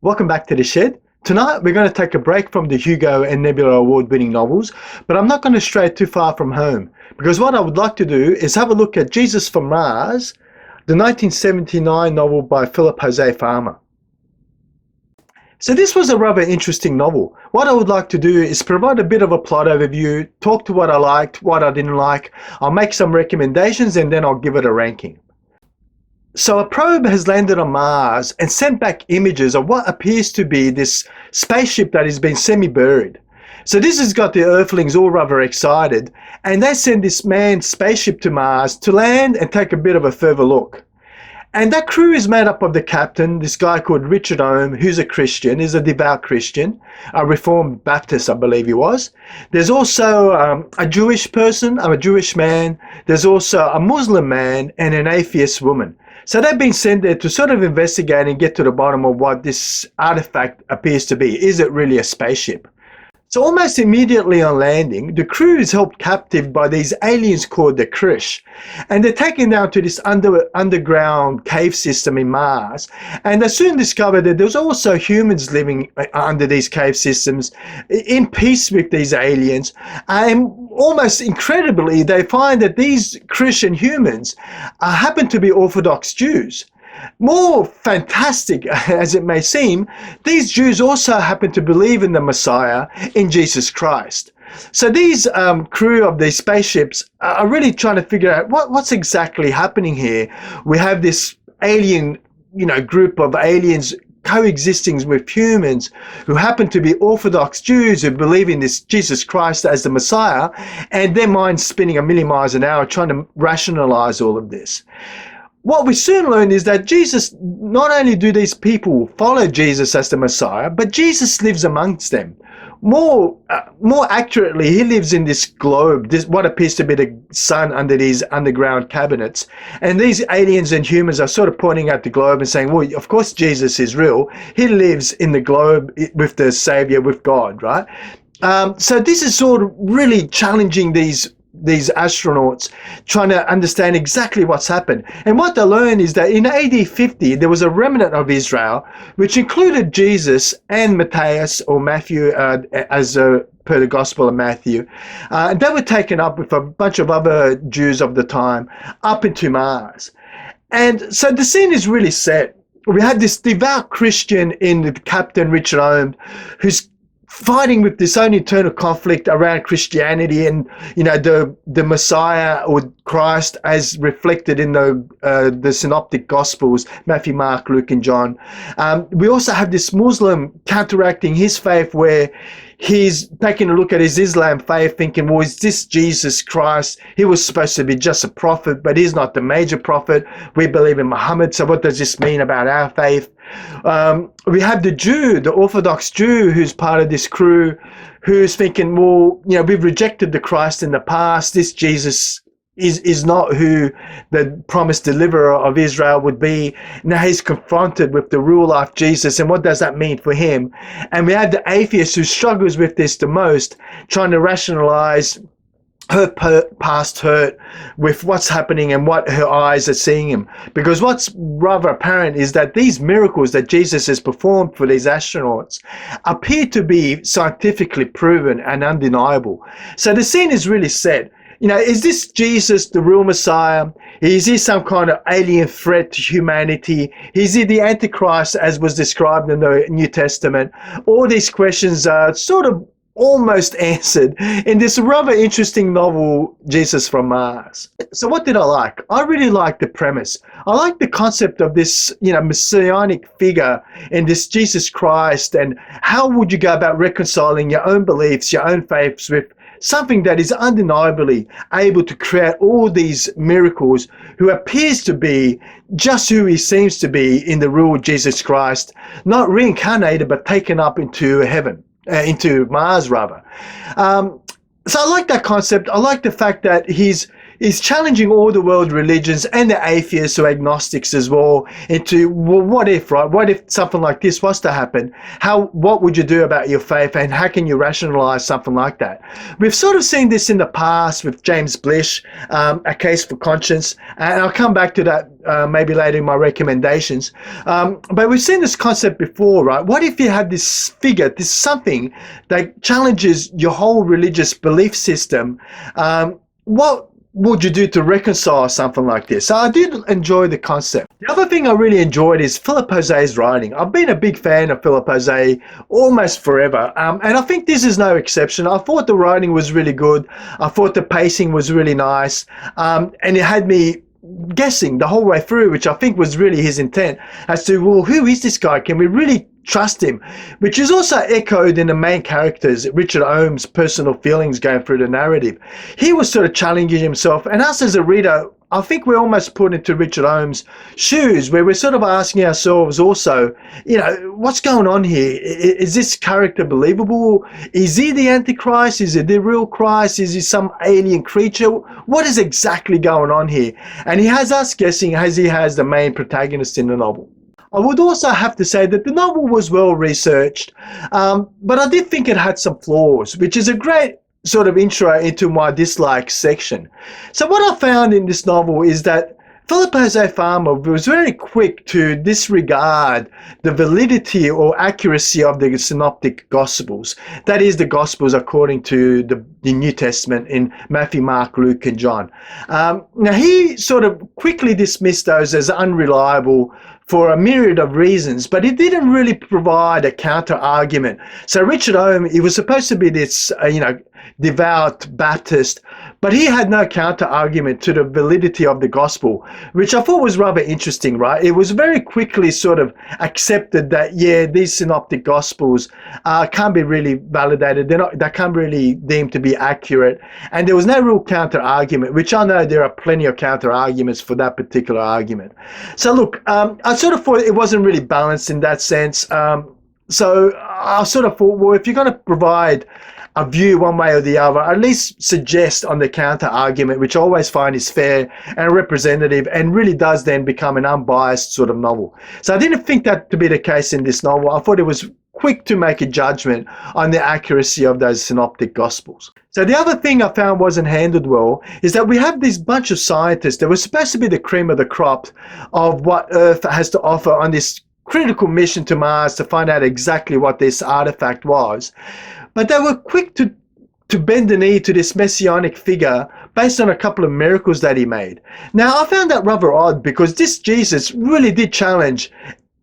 Welcome back to the shed. Tonight we're going to take a break from the Hugo and Nebula award-winning novels, but I'm not going to stray too far from home, because what I would like to do is have a look at Jesus from Mars, the 1979 novel by Phillip Jose Farmer. So this was a rather interesting novel. What I would like to do is provide a bit of a plot overview, talk to what I liked, what I didn't like, I'll make some recommendations, and then I'll give it a ranking. So a probe has landed on Mars and sent back images of what appears to be this spaceship that has been semi-buried. So this has got the Earthlings all rather excited, and they send this manned spaceship to Mars to land and take a bit of a further look. And that crew is made up of the captain, this guy called Richard Ohm, who's a Christian, is a devout Christian, a Reformed Baptist, I believe he was. There's also a Jewish person, a Jewish man. There's also a Muslim man and an atheist woman. So they've been sent there to sort of investigate and get to the bottom of what this artifact appears to be. Is it really a spaceship? So almost immediately on landing, the crew is held captive by these aliens called the Krish. And they're taken down to this underground cave system in Mars. And they soon discover that there's also humans living under these cave systems in peace with these aliens. And almost incredibly, they find that these Christian humans happen to be Orthodox Jews. More fantastic as it may seem, these Jews also happen to believe in the Messiah, in Jesus Christ. So these crew of these spaceships are really trying to figure out what's exactly happening here. We have this alien, group of aliens coexisting with humans who happen to be Orthodox Jews who believe in this Jesus Christ as the Messiah, and their minds spinning a million miles an hour trying to rationalize all of this. What we soon learn is that Jesus, not only do these people follow Jesus as the Messiah, but Jesus lives amongst them. More accurately, he lives in this globe, what appears to be the sun under these underground cabinets. And these aliens and humans are sort of pointing at the globe and saying, well, of course Jesus is real. He lives in the globe with the Savior, with God, right? So this is sort of really challenging these astronauts, trying to understand exactly what's happened. And what they learn is that in AD 50, there was a remnant of Israel, which included Jesus and Matthias, or Matthew, per the Gospel of Matthew. They were taken up with a bunch of other Jews of the time up into Mars. And so the scene is really set. We had this devout Christian in the Captain Richard Ohm, who's fighting with this own internal conflict around Christianity and the Messiah or Christ as reflected in the synoptic Gospels, Matthew, Mark, Luke, and John. We also have this Muslim counteracting his faith, where he's taking a look at his Islam faith, thinking, well, is this Jesus Christ? He was supposed to be just a prophet, but he's not the major prophet. We believe in Muhammad, so what does this mean about our faith? We have the Jew, the Orthodox Jew, who's part of this crew, who's thinking, well, we've rejected the Christ in the past. This Jesus is not who the promised deliverer of Israel would be. Now he's confronted with the real life Jesus, and what does that mean for him? And we have the atheist who struggles with this the most, trying to rationalize her past hurt with what's happening and what her eyes are seeing him. Because what's rather apparent is that these miracles that Jesus has performed for these astronauts appear to be scientifically proven and undeniable. So the scene is really set. Is this Jesus the real Messiah? Is he some kind of alien threat to humanity? Is he the Antichrist as was described in the New Testament? All these questions are sort of almost answered in this rather interesting novel, Jesus from Mars. So what did I like? I really liked the premise. I like the concept of this, messianic figure and this Jesus Christ, and how would you go about reconciling your own beliefs, your own faiths with something that is undeniably able to create all these miracles, who appears to be just who he seems to be in the real Jesus Christ, not reincarnated but taken up into heaven. Into Mars, rather. So I like that concept. I like the fact that he's is challenging all the world religions and the atheists or agnostics as well into, well, what if, right? What if something like this was to happen? What would you do about your faith, and how can you rationalize something like that? We've sort of seen this in the past with James Blish, A Case for Conscience, and I'll come back to that maybe later in my recommendations. But we've seen this concept before, right? What if you had this figure, this something that challenges your whole religious belief system? What would you do to reconcile something like this? So I did enjoy the concept. The other thing I really enjoyed is Phillip Jose's writing. I've been a big fan of Phillip Jose almost forever, and I think this is no exception. I thought the writing was really good. I thought the pacing was really nice, and it had me guessing the whole way through, which I think was really his intent, as to, well, who is this guy? Can we really trust him? Which is also echoed in the main characters, Richard Ohm's personal feelings going through the narrative. He was sort of challenging himself, and us as a reader, I think we're almost put into Richard Ohm's shoes, where we're sort of asking ourselves also, what's going on here? Is this character believable? Is he the Antichrist? Is he the real Christ? Is he some alien creature? What is exactly going on here? And he has us guessing, as he has the main protagonist in the novel. I would also have to say that the novel was well researched, but I did think it had some flaws, which is a great sort of intro into my dislike section. So what I found in this novel is that Phillip Jose Farmer was very quick to disregard the validity or accuracy of the synoptic gospels. That is, the gospels according to the New Testament in Matthew, Mark, Luke, and John. Now he sort of quickly dismissed those as unreliable for a myriad of reasons, but he didn't really provide a counter argument. So Richard Ohm, he was supposed to be this, devout Baptist, but he had no counter argument to the validity of the gospel, which I thought was rather interesting, right? It was very quickly sort of accepted that, yeah, these synoptic gospels can't be really validated. They can't really deemed to be accurate. And there was no real counter argument, which I know there are plenty of counter arguments for that particular argument. So look, I sort of thought it wasn't really balanced in that sense. So I sort of thought, well, if you're going to provide a view one way or the other, at least suggest on the counter argument, which I always find is fair and representative and really does then become an unbiased sort of novel. So I didn't think that to be the case in this novel. I thought it was quick to make a judgment on the accuracy of those synoptic gospels. So the other thing I found wasn't handled well is that we have this bunch of scientists that were supposed to be the cream of the crop of what Earth has to offer on this critical mission to Mars to find out exactly what this artifact was. But they were quick to bend the knee to this messianic figure based on a couple of miracles that he made. Now, I found that rather odd because this Jesus really did challenge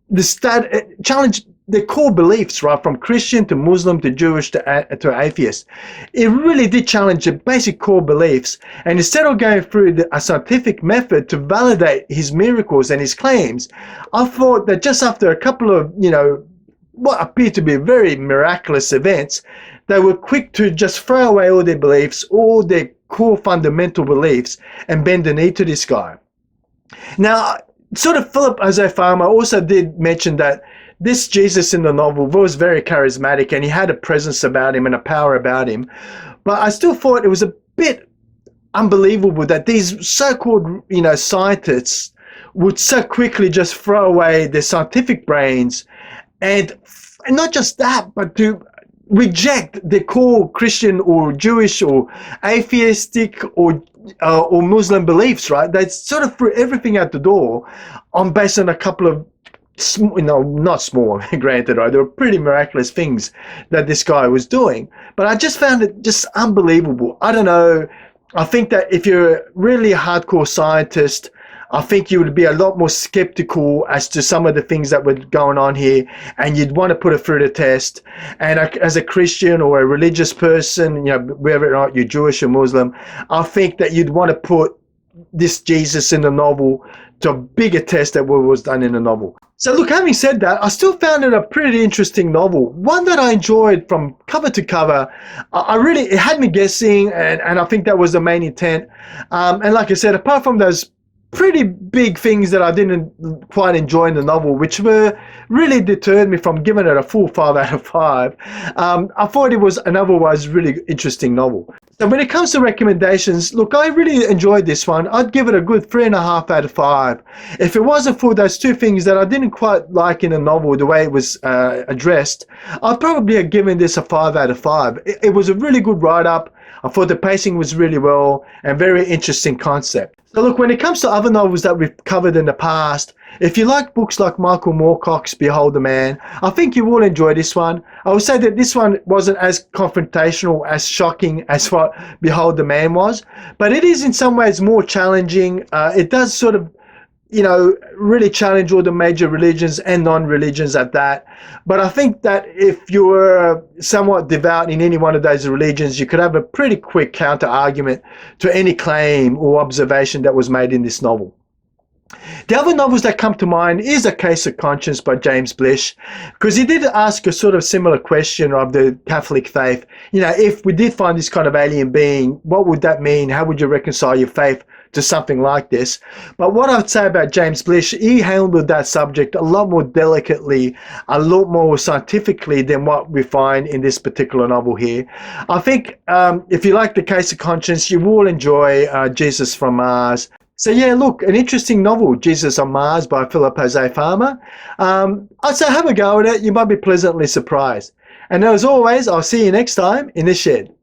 the core beliefs, right, from Christian to Muslim to Jewish to atheist. It really did challenge the basic core beliefs. And instead of going through a scientific method to validate his miracles and his claims, I thought that just after a couple of, what appeared to be very miraculous events, they were quick to just throw away all their beliefs, all their core fundamental beliefs, and bend the knee to this guy. Now, sort of Phillip Jose Farmer also did mention that this Jesus in the novel was very charismatic and he had a presence about him and a power about him. But I still thought it was a bit unbelievable that these so-called, scientists would so quickly just throw away their scientific brains and not just that, but to reject the core Christian or Jewish or atheistic or Muslim beliefs, right? They sort of threw everything out the door based on a couple of not small, granted, right? There were pretty miraculous things that this guy was doing, but I just found it just unbelievable. I don't know. I think that if you're really a hardcore scientist, I think you would be a lot more skeptical as to some of the things that were going on here, and you'd want to put it through the test. And as a Christian or a religious person, whether or not you're Jewish or Muslim, I think that you'd want to put this Jesus in the novel to a bigger test than what was done in the novel. So look, having said that, I still found it a pretty interesting novel, one that I enjoyed from cover to cover. It had me guessing, and I think that was the main intent. And like I said, apart from those pretty big things that I didn't quite enjoy in the novel, which were really deterred me from giving it a full 5 out of 5. I thought it was an otherwise really interesting novel. So when it comes to recommendations, look, I really enjoyed this one. I'd give it a good 3.5 out of 5. If it wasn't for those two things that I didn't quite like in the novel, the way it was addressed, I'd probably have given this a 5 out of 5. It was a really good write-up. I thought the pacing was really well and very interesting concept. So look, when it comes to other novels that we've covered in the past, if you like books like Michael Moorcock's Behold the Man, I think you will enjoy this one. I would say that this one wasn't as confrontational, as shocking as what Behold the Man was, but it is in some ways more challenging. It does sort of, really challenge all the major religions and non-religions at that. But I think that if you were somewhat devout in any one of those religions, you could have a pretty quick counter argument to any claim or observation that was made in this novel. The other novels that come to mind is A Case of Conscience by James Blish, because he did ask a sort of similar question of the Catholic faith. If we did find this kind of alien being, what would that mean? How would you reconcile your faith to something like this? But what I would say about James Blish, he handled that subject a lot more delicately, a lot more scientifically than what we find in this particular novel here. I think if you like The Case of Conscience, you will enjoy Jesus from Mars. So yeah, look, an interesting novel, Jesus on Mars by Phillip Jose Farmer. I'd say have a go at it. You might be pleasantly surprised. And as always, I'll see you next time in the shed.